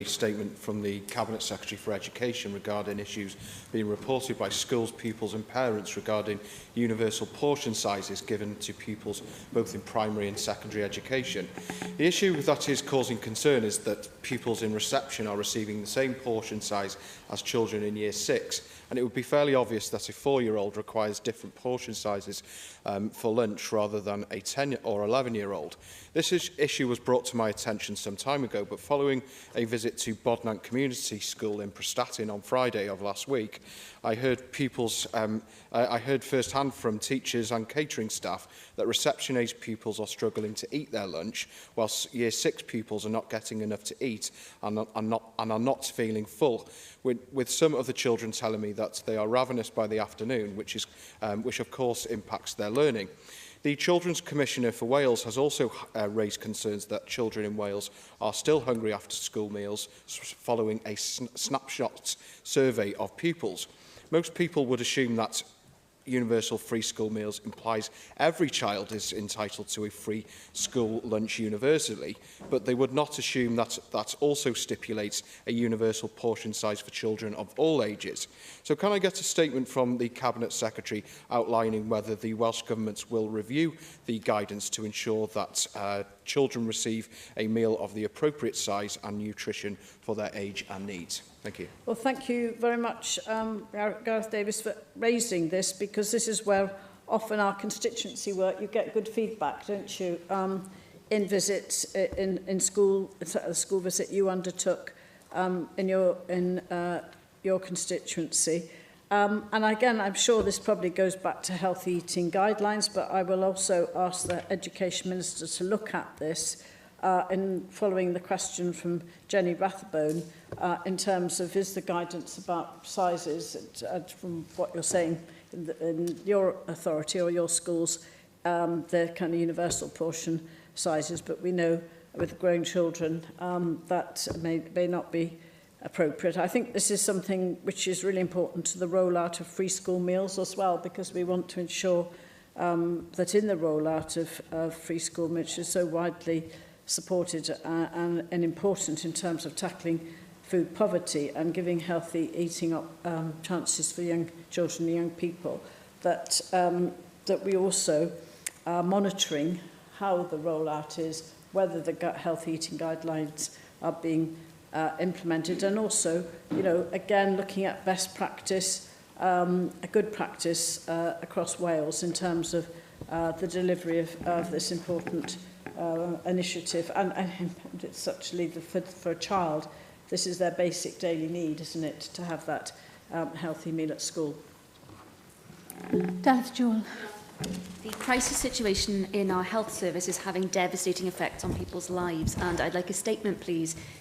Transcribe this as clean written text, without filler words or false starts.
statement from the Cabinet Secretary for Education regarding issues being reported by schools, pupils and parents regarding universal portion sizes given to pupils both in primary and secondary education. The issue that is causing concern is that pupils in reception are receiving the same portion size as children in Year 6, and it would be fairly obvious that a 4-year-old requires different portion sizes for lunch rather than a 10 or 11-year-old. This issue was brought to my attention some time ago, but following a visit to Bodnant Community School in Prestatyn on Friday of last week, I heard firsthand from teachers and catering staff that reception age pupils are struggling to eat their lunch, whilst Year 6 pupils are not getting enough to eat and are not feeling full, with some of the children telling me that they are ravenous by the afternoon, which of course impacts their learning. The Children's Commissioner for Wales has also raised concerns that children in Wales are still hungry after school meals following a snapshot survey of pupils. Most people would assume that universal free school meals implies every child is entitled to a free school lunch universally, but they would not assume that that also stipulates a universal portion size for children of all ages. So can I get a statement from the Cabinet Secretary outlining whether the Welsh Government will review the guidance to ensure that children receive a meal of the appropriate size and nutrition for their age and needs? Thank you. Well, thank you very much, Gareth Davies, for raising this, because this is where often our constituency work, you get good feedback, don't you, in visits in school, the school visit you undertook in your constituency. And again, I'm sure this probably goes back to healthy eating guidelines, but I will also ask the Education Minister to look at this in following the question from Jenny Rathbone in terms of is the guidance about sizes, from what you're saying in your authority or your schools, they're kind of universal portion sizes, but we know with growing children that may not be appropriate. I think this is something which is really important to the rollout of free school meals as well, because we want to ensure that in the rollout of free school meals, which is so widely supported and important in terms of tackling food poverty and giving healthy eating chances for young children and young people, that we also are monitoring how the rollout is, whether the healthy eating guidelines are being implemented, and also, you know, again, looking at best practice, a good practice across Wales in terms of the delivery of this important initiative. And it's actually for a child, this is their basic daily need, isn't it, to have that healthy meal at school. Gareth Joel. The crisis situation in our health service is having devastating effects on people's lives, and I'd like a statement, please,